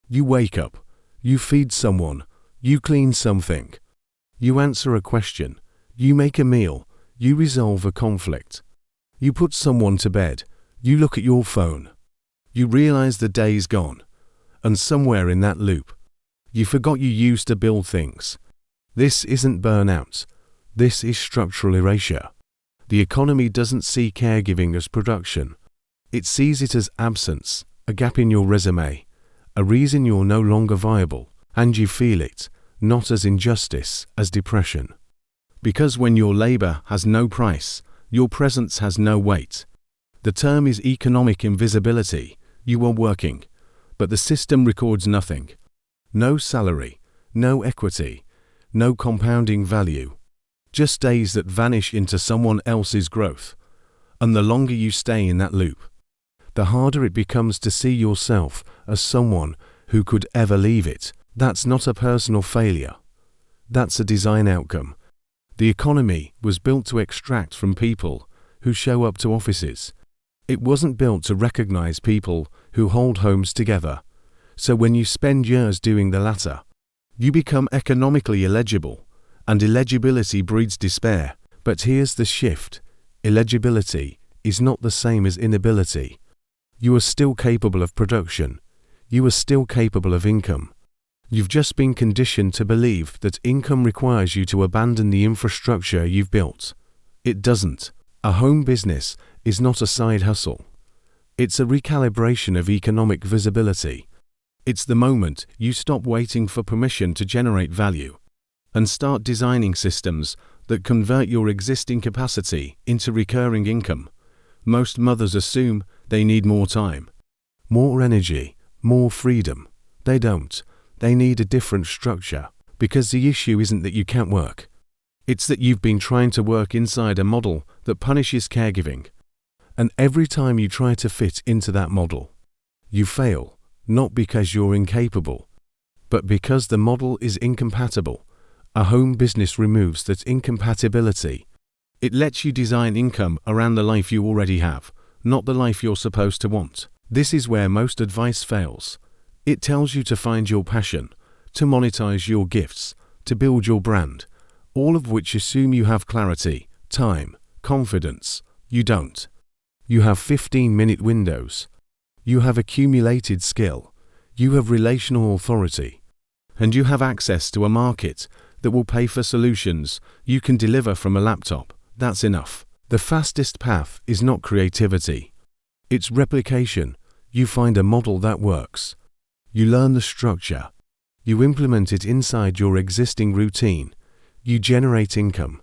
You wake up, you feed someone, you clean something, you answer a question, you make a meal, you resolve a conflict, you put someone to bed, you look at your phone. You realize the day's gone, and somewhere in that loop, you forgot you used to build things. This isn't burnout. This is structural erasure. The economy doesn't see caregiving as production. It sees it as absence, a gap in your resume, a reason you're no longer viable, and you feel it, not as injustice, as depression. Because when your labor has no price, your presence has no weight. The term is economic invisibility. You are working, but the system records nothing. No salary, no equity, no compounding value. Just days that vanish into someone else's growth. And the longer you stay in that loop, the harder it becomes to see yourself as someone who could ever leave it. That's not a personal failure. That's a design outcome. The economy was built to extract from people who show up to offices. It wasn't built to recognize people who hold homes together. So when you spend years doing the latter, you become economically illegible, and illegibility breeds despair. But here's the shift. Illegibility is not the same as inability. You are still capable of production. You are still capable of income. You've just been conditioned to believe that income requires you to abandon the infrastructure you've built. It doesn't. A home business is not a side hustle. It's a recalibration of economic visibility. It's the moment you stop waiting for permission to generate value and start designing systems that convert your existing capacity into recurring income. Most mothers assume they need more time, more energy, more freedom. They don't. They need a different structure, because the issue isn't that you can't work. It's that you've been trying to work inside a model that punishes caregiving. And every time you try to fit into that model, you fail, not because you're incapable, but because the model is incompatible. A home business removes that incompatibility. It lets you design income around the life you already have, not the life you're supposed to want. This is where most advice fails. It tells you to find your passion, to monetize your gifts, to build your brand, all of which assume you have clarity, time, confidence. You don't. You have 15-minute windows. You have accumulated skill. You have relational authority. And you have access to a market that will pay for solutions you can deliver from a laptop. That's enough. The fastest path is not creativity. It's replication. You find a model that works. You learn the structure. You implement it inside your existing routine. You generate income.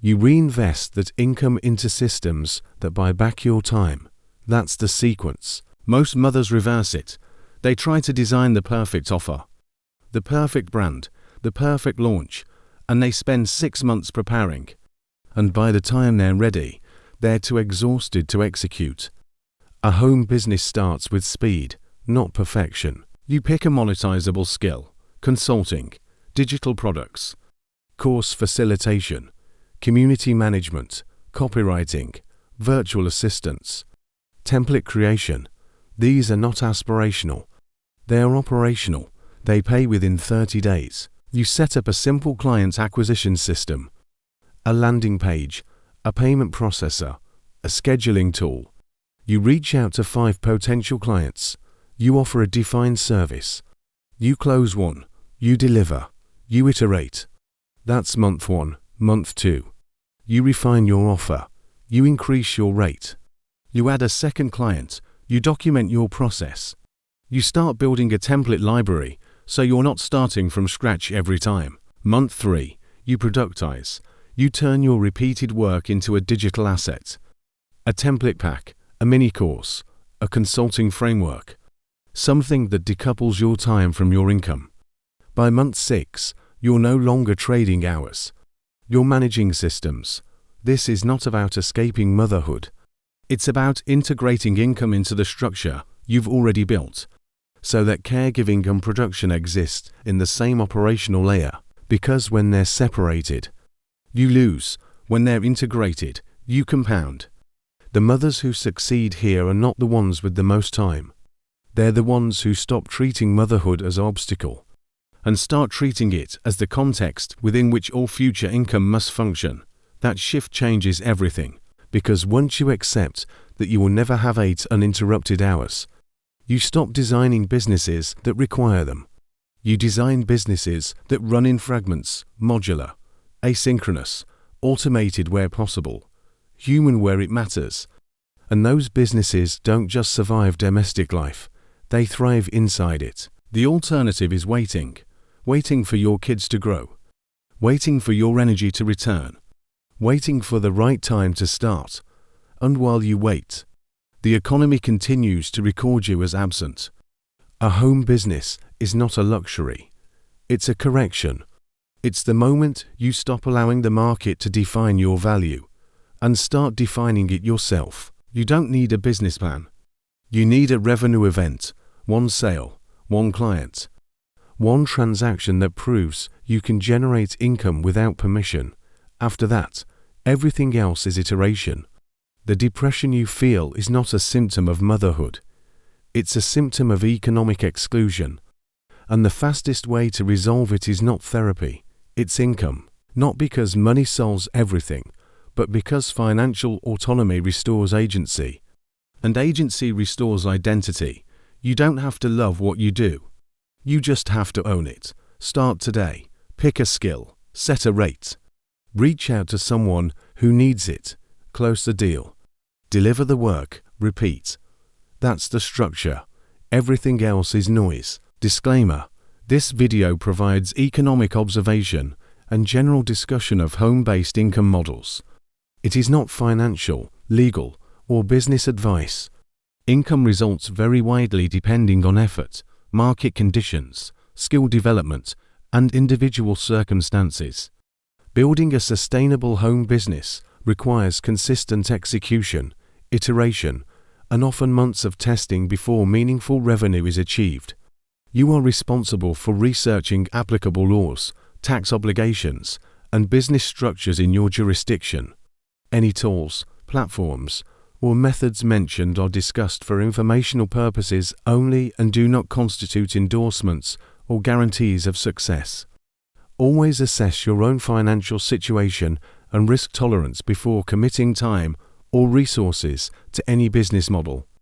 You reinvest that income into systems that buy back your time. That's the sequence. Most mothers reverse it. They try to design the perfect offer, the perfect brand, the perfect launch, and they spend 6 months preparing. And by the time they're ready, they're too exhausted to execute. A home business starts with speed, not perfection. You pick a monetizable skill: consulting, digital products, course facilitation, community management, copywriting, virtual assistants, template creation. These are not aspirational. They are operational. They pay within 30 days. You set up a simple client acquisition system, a landing page, a payment processor, a scheduling tool. You reach out to 5 potential clients. You offer a defined service. You close one. You deliver. You iterate. That's month 1. Month 2. You refine your offer. You increase your rate. You add a second client. You document your process. You start building a template library so you're not starting from scratch every time. Month 3. You productize. You turn your repeated work into a digital asset. A template pack, a mini course, a consulting framework. Something that decouples your time from your income. By month 6, you're no longer trading hours. You're managing systems. This is not about escaping motherhood. It's about integrating income into the structure you've already built, so that caregiving and production exist in the same operational layer. Because when they're separated, you lose. When they're integrated, you compound. The mothers who succeed here are not the ones with the most time. They're the ones who stop treating motherhood as an obstacle and start treating it as the context within which all future income must function. That shift changes everything, because once you accept that you will never have 8 uninterrupted hours, you stop designing businesses that require them. You design businesses that run in fragments, modular, asynchronous, automated where possible, human where it matters. And those businesses don't just survive domestic life, they thrive inside it. The alternative is waiting for your kids to grow, waiting for your energy to return, waiting for the right time to start. And while you wait, the economy continues to record you as absent. A home business is not a luxury. It's a correction. It's the moment you stop allowing the market to define your value and start defining it yourself. You don't need a business plan. You need a revenue event, one sale, one client, one transaction that proves you can generate income without permission. After that, everything else is iteration. The depression you feel is not a symptom of motherhood. It's a symptom of economic exclusion. And the fastest way to resolve it is not therapy, it's income. Not because money solves everything, but because financial autonomy restores agency. And agency restores identity. You don't have to love what you do. You just have to own it. Start today. Pick a skill. Set a rate. Reach out to someone who needs it. Close the deal. Deliver the work. Repeat. That's the structure. Everything else is noise. Disclaimer: this video provides economic observation and general discussion of home-based income models. It is not financial, legal, or business advice. Income results vary widely depending on effort, market conditions, skill development, and individual circumstances. Building a sustainable home business requires consistent execution, iteration, and often months of testing before meaningful revenue is achieved. You are responsible for researching applicable laws, tax obligations, and business structures in your jurisdiction. Any tools, platforms, or methods mentioned are discussed for informational purposes only and do not constitute endorsements or guarantees of success. Always assess your own financial situation and risk tolerance before committing time or resources to any business model.